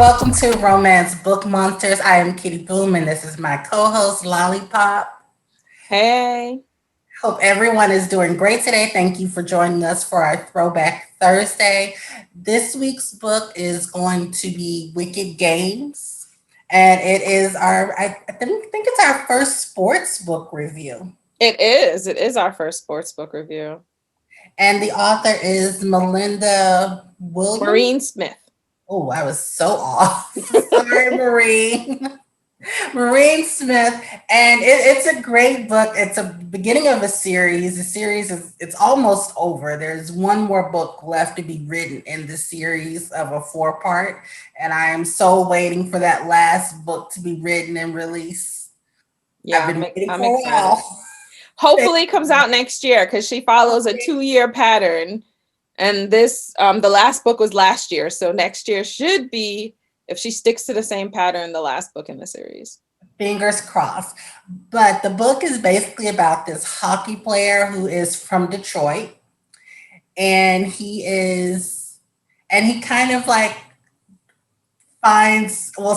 welcome to Romance Book Monsters. I am Kitty Boom, and this is my co-host Lollipop. Hey. Hope everyone is doing great today. Thank you for joining us for our Throwback Thursday. This week's book is going to be Wicked Games, and it is I think it's our first sports book review. It is. It is our first sports book review. And the author is Melinda Williams. Maureen Smith. Oh, I was so off. Sorry, Maureen. Maureen Smith, and it's a great book. It's a beginning of a series. The series is it's almost over. There's one more book left to be written in the series of a four part, and I am so waiting for that last book to be written and released. Yeah, I've been waiting I'm for a excited. while. Hopefully it comes out next year because she follows a 2-year pattern. And this the last book was last year. So next year should be, if she sticks to the same pattern, the last book in the series. Fingers crossed. But the book is basically about this hockey player who is from Detroit, and he kind of like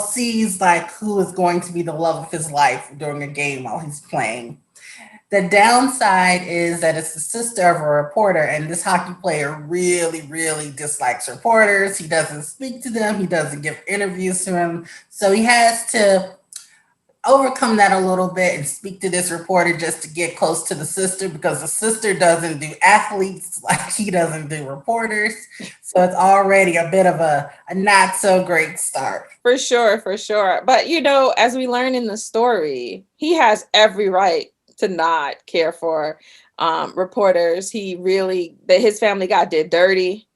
sees like who is going to be the love of his life during a game while he's playing. The downside is that it's the sister of a reporter, and this hockey player really, really dislikes reporters. He doesn't speak to them, he doesn't give interviews to them. So he has to overcome that a little bit and speak to this reporter just to get close to the sister, because the sister doesn't do athletes like he doesn't do reporters. So it's already a bit of a not so great start. For sure, for sure. But as we learn in the story, he has every right to not care for reporters. His family got did dirty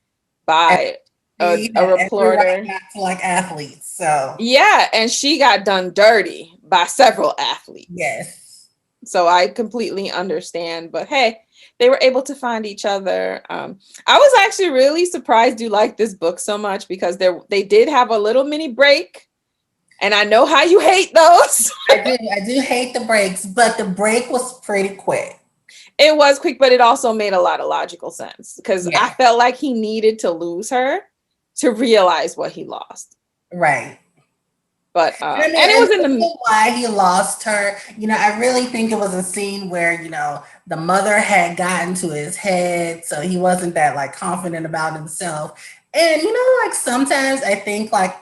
by a Every right reporter. not to like athletes. So Yeah, and she got done dirty by several athletes. yes. So I completely understand. But hey, they were able to find each other. I was actually really surprised you liked this book so much because they did have a little mini break. And I know how you hate those. I do hate the breaks, but the break was pretty quick. It was quick, but it also made a lot of logical sense because I Yeah, felt like he needed to lose her to realize what he lost. right. But And I mean, and it and was in the the reason why he lost her, I really think it was a scene where, the mother had gotten to his head, so he wasn't that like confident about himself. And like sometimes I think like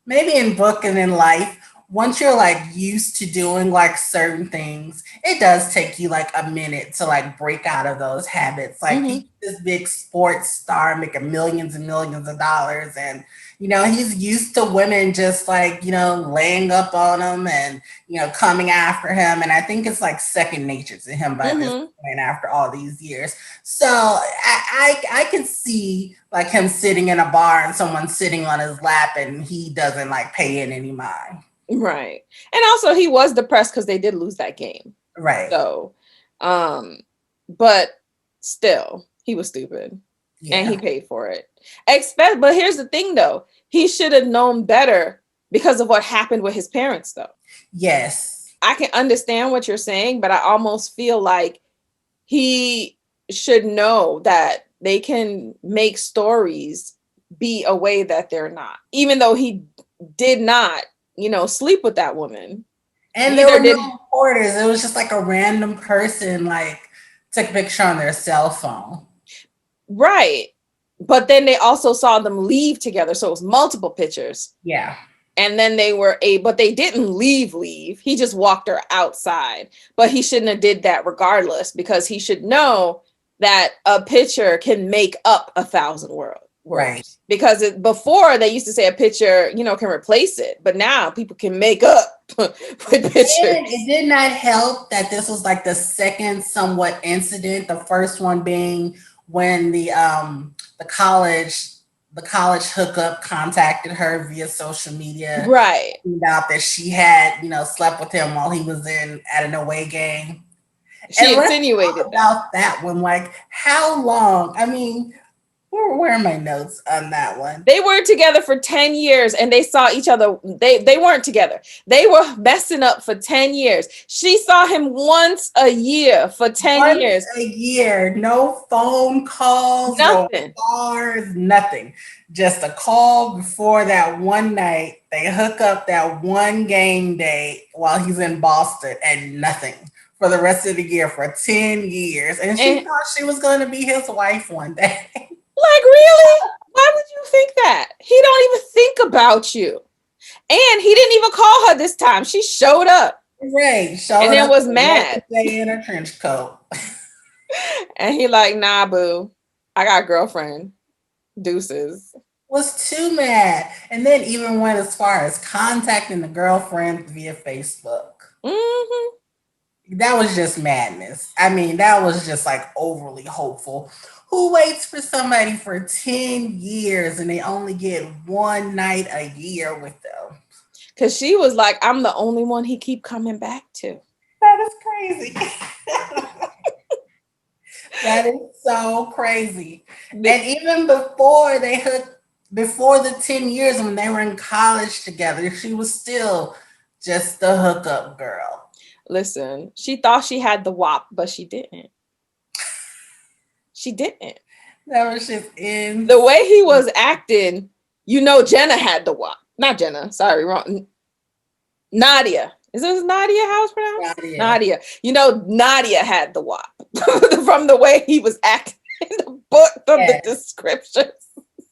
maybe in book and in life, once you're like used to doing like certain things, it does take you like a minute to like break out of those habits. Like he's Mhm. this big sports star making millions and millions of dollars, and he's used to women just like laying up on him and coming after him. And I think it's like second nature to him by this Mhm. point after all these years. So I could see like him sitting in a bar and someone sitting on his lap and he doesn't like pay it any mind. Right. And also he was depressed because they did lose that game. Right. So but still, he was stupid and he Yeah. paid for it. But here's the thing though. He should have known better because of what happened with his parents though. Yes. I can understand what you're saying, but I almost feel like he should know that they can make stories be a way that they're not. Even though he did not, sleep with that woman. And there Neither were no did reporters. It was just like a random person like took a picture on their cell phone. right. But then they also saw them leave together. So it was multiple pictures. Yeah. And then but they didn't leave. He just walked her outside. But he shouldn't have did that regardless, because he should know that a picture can make up 1,000 Right. words. Because before they used to say a picture, can replace it. But now people can make up with And pictures. it did not help that this was like the second somewhat incident. The first one being when the college hookup contacted her via social media, Right. found out that she had slept with him while he was in at an away game. She And let's talk insinuated that. about that one. Like, how long? I mean, Where are my notes on that one? They were together for 10 years and they saw each other. They weren't together. They were messing up for 10 years. She saw him once a year for 10 Once years. a year, no phone calls, no Nothing. cars, nothing. Just a call before that one night. They hook up that one game day while he's in Boston and nothing for the rest of the year for 10 years. And she And thought she was going to be his wife one day. like, really? Why would you think that? He don't even think about you. And he didn't even call her this time. She showed up Right. and Showing then up was the mad. next day in a trench coat. And he like, nah, boo. I got a girlfriend. Deuces. Was too mad. And then even went as far as contacting the girlfriend via Facebook. Mm-hmm. That was just madness. I mean, that was just like overly hopeful. Who waits for somebody for 10 years and they only get one night a year with them? Because she was like, I'm the only one he keep coming back to. That is crazy. That is so crazy. And even before the 10 years when they were in college together, she was still just the hookup girl. Listen, she thought she had the WAP, but she didn't. She didn't. That was just in The way he was acting, Jenna had the WAP. Not Jenna. Sorry, wrong. Nadia. Is this Nadia? How it's pronounced? Nadia. Nadia had the WAP from the way he was acting in the book, from the descriptions.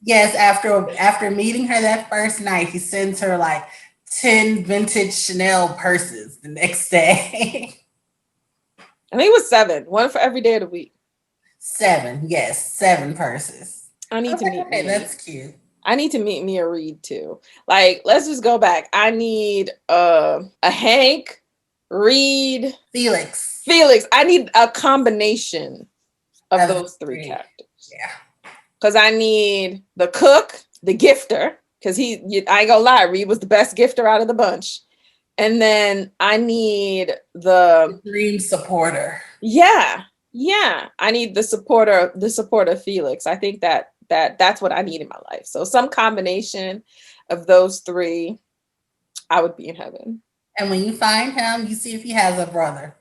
Yes, after meeting her that first night, he sends her like 10 vintage Chanel purses the next day. I think it was 7, one for every day of the week. 7, yes, 7 purses. I need to meet okay, me. That's cute. I need to meet Mia Reed too. Like, let's just go back. I need a Hank, Reed, Felix. I need a combination of those 3 characters. Yeah. Because I need the cook, the gifter, because I ain't gonna lie, Reed was the best gifter out of the bunch. And then I need the dream supporter. Yeah. I need the supporter Felix. I think that's what I need in my life. So some combination of those 3, I would be in heaven. And when you find him, you see if he has a brother,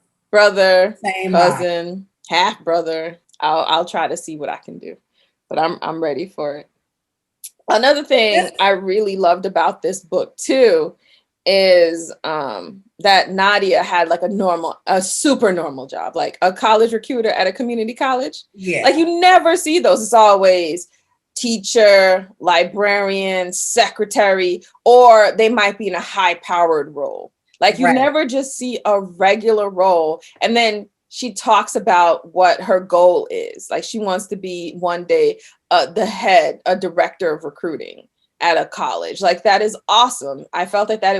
same cousin, half brother. I'll try to see what I can do, but I'm ready for it. Another thing I really loved about this book too is that Nadia had like a super normal job, like a college recruiter at a community college. Yeah. Like you never see those. It's always teacher, librarian, secretary, or they might be in a high-powered role. Like you never just see a regular role. And then she talks about what her goal is. Like she wants to be one day a director of recruiting at a college. Like that is awesome. I felt that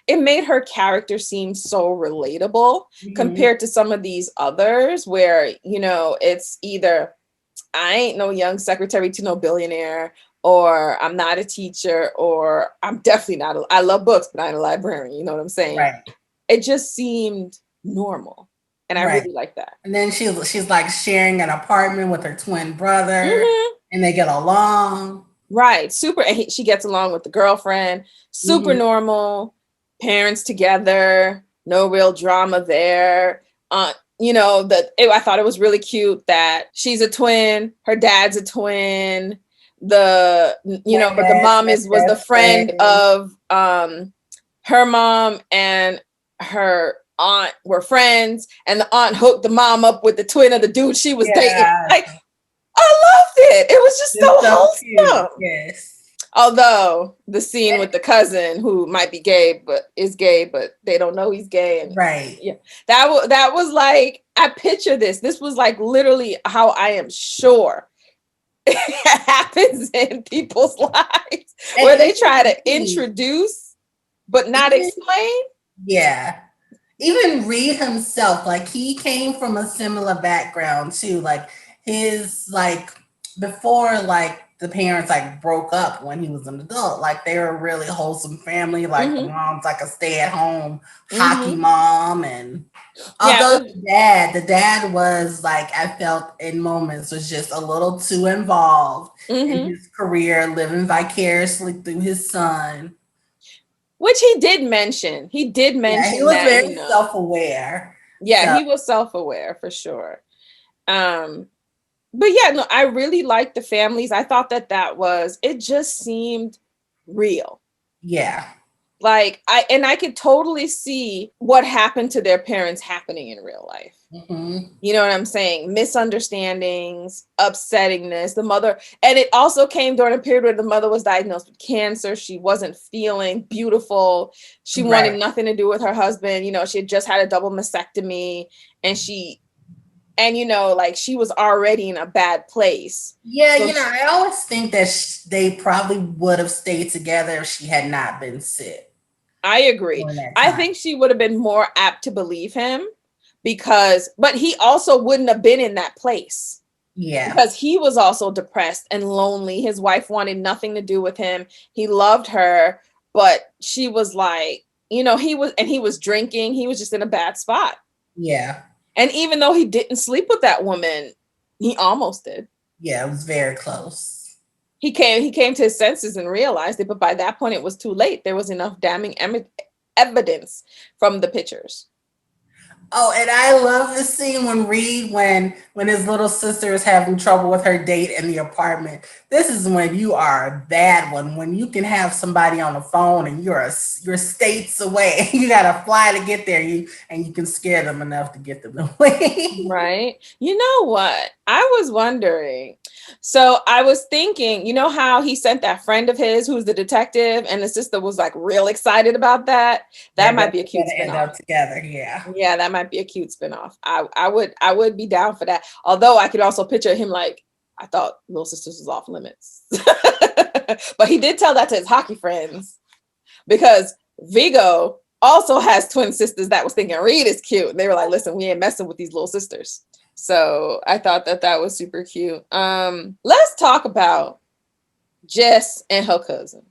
it made her character seem so relatable compared to some of these others where, it's either I ain't no young secretary to no billionaire, or I'm not a teacher, or I'm definitely not I love books, but I ain't a librarian. You know what I'm saying? Right. It just seemed normal. And I really like that. And then she's like sharing an apartment with her twin brother and they get along. Right. Super. And she gets along with the girlfriend. Super normal. Parents together. No real drama there. I thought it was really cute that she's a twin. Her dad's a twin. But the mom was the friend of her mom, and her aunt were friends, and the aunt hooked the mom up with the twin of the dude she was dating. Like, I loved it. It was just so wholesome. Yes. Although the scene with the cousin who might be gay, but they don't know he's gay. And yeah, that was like, I picture this. This was like literally how I am sure it happens in people's lives, where they try to introduce but not explain. Yeah. Even Reed himself, like he came from a similar background too. Like his before like the parents like broke up when he was an adult, like they were a really wholesome family. Like the Mm-hmm. mom's like a stay-at-home hockey Mm-hmm. mom, and Yeah, although it was, the dad was like I felt in moments was just a little too involved in mm-hmm. his career, living vicariously through his son. Which he did mention. He did Yeah, he mention was that, very self-aware. yeah, So he was self-aware for sure. Um, but yeah, no, I really liked the families. I thought it just seemed real. yeah. Like I could totally see what happened to their parents happening in real life. Hmm. You know what I'm saying? Misunderstandings, upsettingness. The mother, and it also came during a period where the mother was diagnosed with cancer. She wasn't feeling beautiful. She wanted Right. nothing to do with her husband. She had just had a double mastectomy, and like she was already in a bad place. Yeah, So I always think that they probably would have stayed together if she had not been sick I agree. during that I time. think she would have been more apt to believe him but he also wouldn't have been in that place Yeah. because he was also depressed and lonely. His wife wanted nothing to do with him. He loved her, but she was like, he was drinking. He was just in a bad spot. Yeah. And even though he didn't sleep with that woman, he almost did. Yeah, it was very close. He came to his senses and realized it, but by that point it was too late. There was enough damning evidence from the pictures. Oh, and I love the scene when Reed, when his little sister is having trouble with her date in the apartment. This is when you are a bad one. When you can have somebody on the phone and you're states away. You gotta fly to get there. You can scare them enough to get them away. Right. You know what? I was wondering. So I was thinking, you know how he sent that friend of his who's the detective and the sister was like real excited about that? That They're might be a cute gonna end spinoff. up together. Yeah. Yeah, that might be a cute spinoff. I would be down for that. Although I could also picture him like, I thought Little Sisters was off limits. But he did tell that to his hockey friends because Vigo also has twin sisters that was thinking Reed is cute. And they were like, listen, we ain't messing with these little sisters. So I thought that was super cute. Let's talk about Jess and her cousin.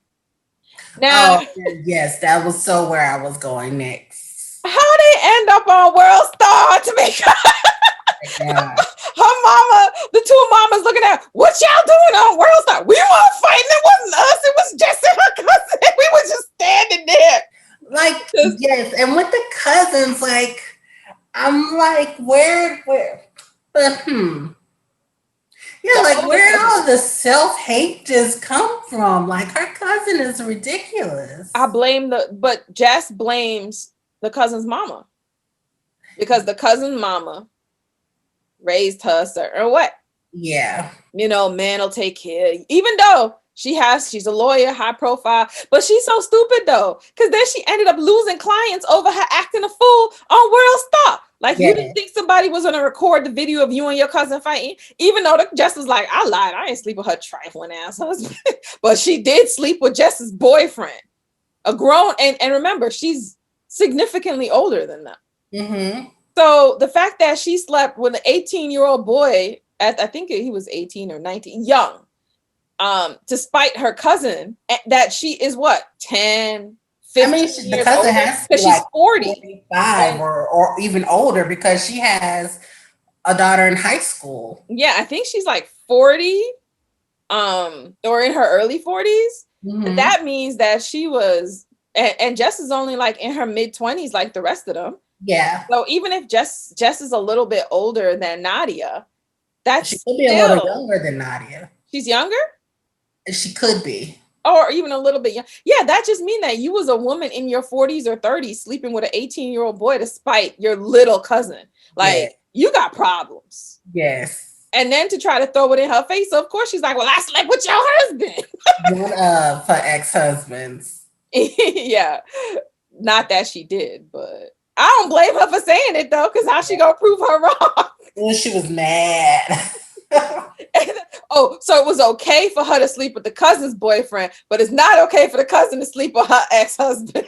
Now, Oh, yes, that was so where I was going next. how they end up on World Star to make Yeah. her mama, the two mamas looking at what y'all doing on World Star. We weren't fighting. It wasn't us. It was Jess and her cousin. We were just standing there. Like, Just, yes, and with the cousins, like, I'm like, where, but yeah, the like, older where cousin. all the self hate just come from? Like, her cousin is I ridiculous. blame but Jess blames the cousin's mama because the cousin's mama raised her a certain way. Yeah, Man will take care. Even though she's a lawyer, high profile, but she's so stupid though, because then she ended up losing clients over her acting a fool on World Star. Like you yeah, didn't think somebody was gonna record the video of you and your cousin fighting, even though the Jess was like, I lied, I ain't sleep with her trifling ass husband, but she did sleep with Jess's boyfriend, a grown and remember she's significantly older than them. mm-hmm. So the fact that she slept with an 18-year-old boy, I think he was 18 or 19, young, to spite her cousin, that she is what, 10, I mean, 15 the years cousin older? has to be Because she's like 40. 45 And or even older because she has a daughter in high school. yeah, I think she's like 40, or in her early 40s. Mm-hmm. That means that she was, and Jess is only like in her mid 20s, like the rest of them. Yeah, So even if Jess is a little bit older than Nadia, she that's could be a little still, younger than Nadia. she's younger. She could be. Or even a little bit young. Yeah, that just means that you was a woman in your 40s or 30s sleeping with an 18-year-old boy to spite your little cousin. Yeah. Like, you got problems. Yes. And then to try to throw it in her face, so of course she's like, well, I slept with your husband. One of her ex-husbands. Yeah. Not that she did, but I don't blame her for saying it though, because how she gonna prove her wrong? Well, she was mad. Oh, so it was okay for her to sleep with the cousin's boyfriend, but it's not okay for the cousin to sleep with her ex-husband.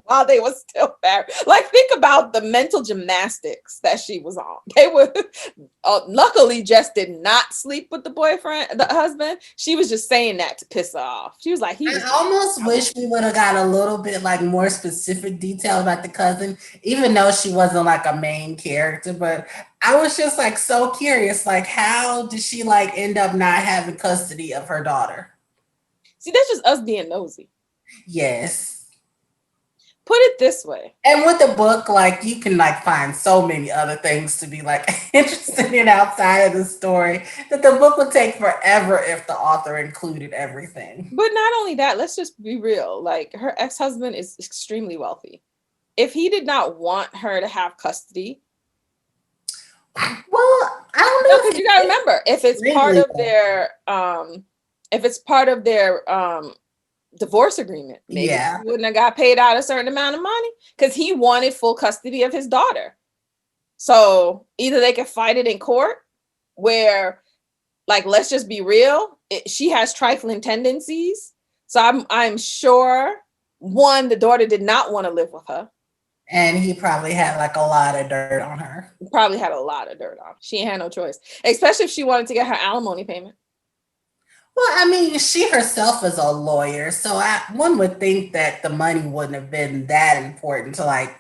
while they were still married. Like, think about the mental gymnastics that she was on. They were luckily Jess did not sleep with the husband. She was just saying that to piss her off. She was like, he was I almost wish we would have got a little bit like more specific detail about the cousin, even though she wasn't like a main character. But I was just like so curious, like how did she like end up not having custody of her daughter? See, that's just us being nosy. Yes. Put it this way. And with the book, like you can like find so many other things to be like interested in outside of the story that the book would take forever if the author included everything. But not only that, let's just be real. Like, her ex-husband is extremely wealthy. If he did not want her to have custody, well, I don't know. because you gotta remember, if it's part of their divorce agreement, maybe he wouldn't have got paid out a certain amount of money because he wanted full custody of his daughter. So either they could fight it in court, where, like, let's just be real, she has trifling tendencies. So I'm sure, one, the daughter did not want to live with her. And he probably had like a lot of dirt on her. Probably had a lot of dirt on her. She ain't had no choice, especially if she wanted to get her alimony payment. Well, I mean, she herself is a lawyer, so one would think that the money wouldn't have been that important to like,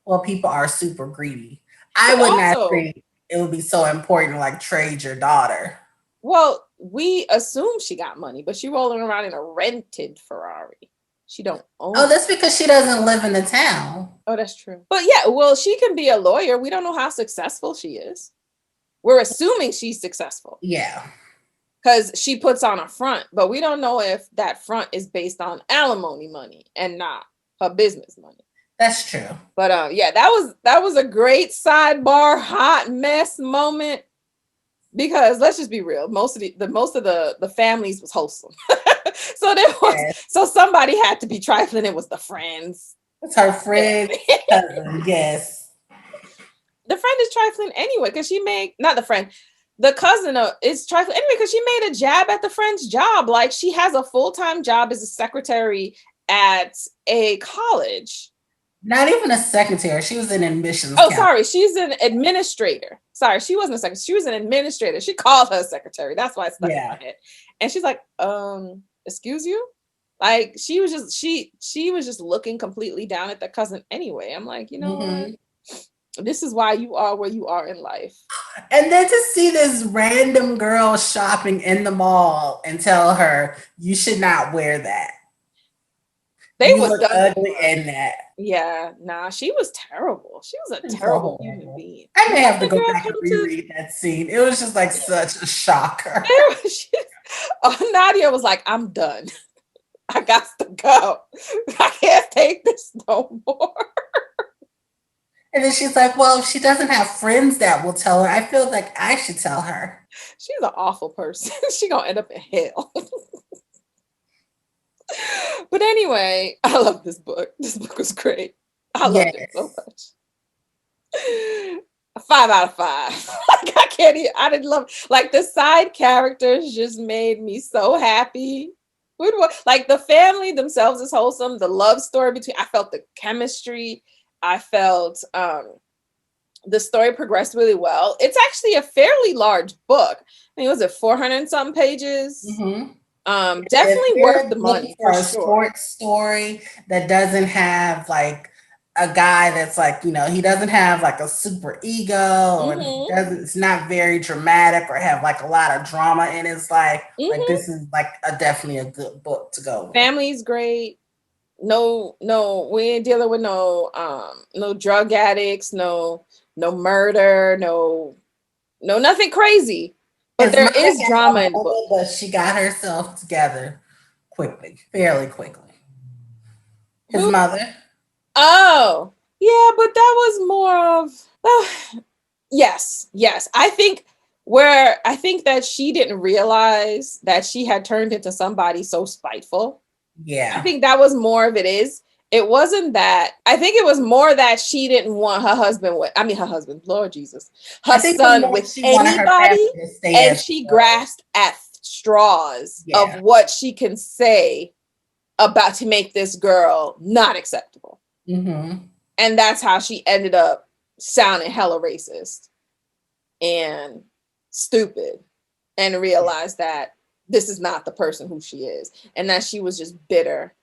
well, people are super greedy. I would not think it would be so important to like trade your daughter. Well, we assume she got money, but she rolling around in a rented Ferrari. She don't own it. That's because she doesn't live in the town. Oh, that's true. But yeah, well, she can be a lawyer. We don't know how successful she is. We're assuming she's successful. Yeah. Because she puts on a front, but we don't know if that front is based on alimony money and not her business money. That's true. But yeah, that was a great sidebar hot mess moment, because let's just be real, most of the families was wholesome. So there was so somebody had to be trifling. It was the friends. It's her friend cousin. Yes. The friend is trifling anyway because she made not the friend. The cousin is trifling anyway because she made a jab at the friend's job. Like, she has a full-time job as a secretary at a college. Not even a secretary. She was an admissions. Oh, sorry. She's an administrator. Sorry, she wasn't a secretary. She was an administrator. She called her a secretary. That's why it's stuck in my head. And she's like, excuse you? Like, she was just looking completely down at the cousin anyway. I'm like, you know what? This is why you are where you are in life. And then to see this random girl shopping in the mall and tell her you should not wear that. They was ugly in that. Yeah, nah, she was terrible. She was a terrible human being. I may have to go back and reread that scene. It was just like such a shocker. Nadia was like, I'm done. I got to go. I can't take this no more. And then she's like, well, if she doesn't have friends that will tell her, I feel like I should tell her. She's an awful person. She gonna end up in hell. But anyway, I love this book. This book was great. I loved it so much. 5 out of 5. Like, I can't even, I didn't love, like, the side characters just made me so happy. Like, the family themselves is wholesome. The love story between, I felt the chemistry. I felt the story progressed really well. It's actually a fairly large book. I think, was it 400 and something pages? Definitely worth the money for a sports story that doesn't have like a guy that's like, you know, he doesn't have like a super ego, or it's not very dramatic or have like a lot of drama in his life. Like, this is like definitely a good book to go with. Family's great. No, we ain't dealing with no drug addicts, no murder, no nothing crazy. But there is drama in the book. But she got herself together fairly quickly. His mother. Oh, yeah, but that was more of yes. I think that she didn't realize that she had turned into somebody so spiteful. Yeah. I think that was more of it is. It wasn't that. I think it was more that she didn't want her husband Lord Jesus, her son with anybody, and she grasped at straws of what she can say about to make this girl not acceptable. Mm-hmm. And that's how she ended up sounding hella racist and stupid, and realized that this is not the person who she is, and that she was just bitter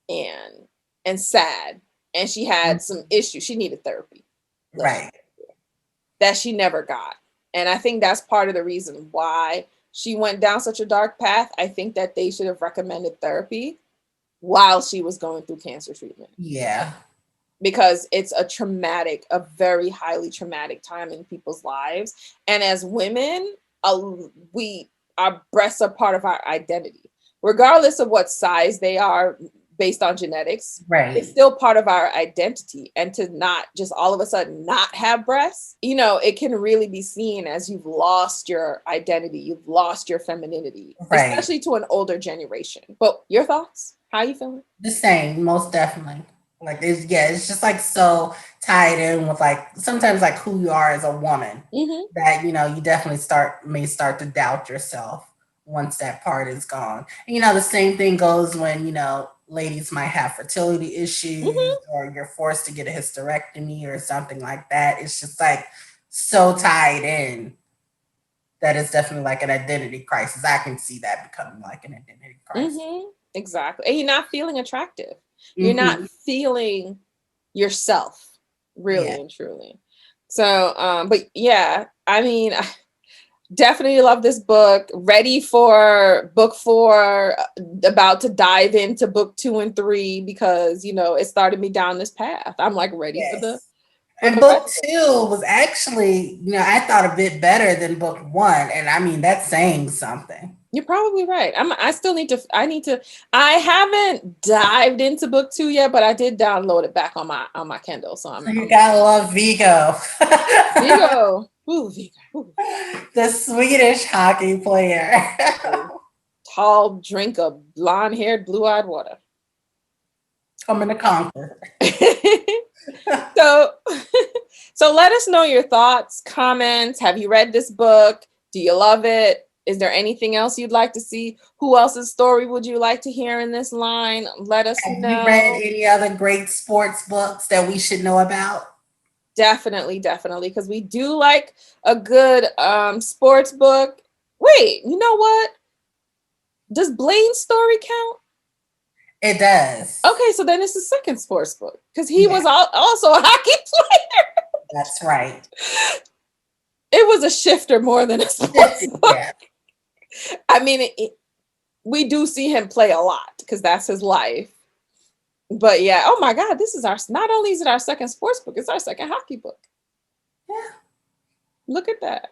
and sad, and she had some issues. She needed therapy. Right. That she never got. And I think that's part of the reason why she went down such a dark path. I think that they should have recommended therapy while she was going through cancer treatment. Yeah. Because it's a very highly traumatic time in people's lives. And as women, our breasts are part of our identity, regardless of what size they are based on genetics. Right. It's still part of our identity. And to not just all of a sudden not have breasts, it can really be seen as you've lost your identity, you've lost your femininity, Right. especially to an older generation. But your thoughts? How are you feeling? The same, most definitely. Like it's just like so tied in with like sometimes like who you are as a woman, that you definitely may start to doubt yourself once that part is gone. And the same thing goes when ladies might have fertility issues, or you're forced to get a hysterectomy or something like that. It's just like so tied in that it's definitely like an identity crisis. I can see that becoming like an identity crisis. Exactly. And you're not feeling attractive. You're not feeling yourself, really and truly. So, but yeah, I mean, I definitely love this book. Ready for book 4, about to dive into book 2 and 3, because, it started me down this path. I'm like ready for the And book 2 was actually, I thought a bit better than book 1. And I mean, that's saying something. You're probably right. I haven't dived into book 2 yet, but I did download it back on my Kindle. So you gotta love Vigo. Vigo. Ooh, Vigo. Ooh. The Swedish hockey player. Tall drink of blonde-haired, blue-eyed water. Coming to conquer. So let us know your thoughts, comments. Have you read this book? Do you love it? Is there anything else you'd like to see? Who else's story would you like to hear in this line? Let us know. Have you read any other great sports books that we should know about? Definitely, because we do like a good sports book. Wait, you know what? Does Blaine's story count? It does. Okay, so then it's the second sports book, because he was also a hockey player. That's right. It was a shifter more than a sports book. I mean, we do see him play a lot because that's his life. But yeah, oh my God, not only is it our second sports book, it's our second hockey book. Yeah. Look at that.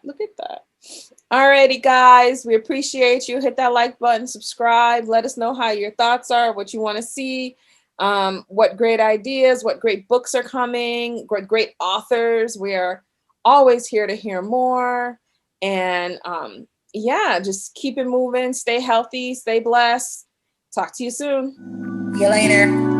Alrighty, guys, we appreciate you. Hit that like button, subscribe. Let us know how your thoughts are, what you want to see, what great ideas, what great books are coming, great authors. We are always here to hear more. And just keep it moving. Stay healthy. Stay blessed. Talk to you soon. See you later.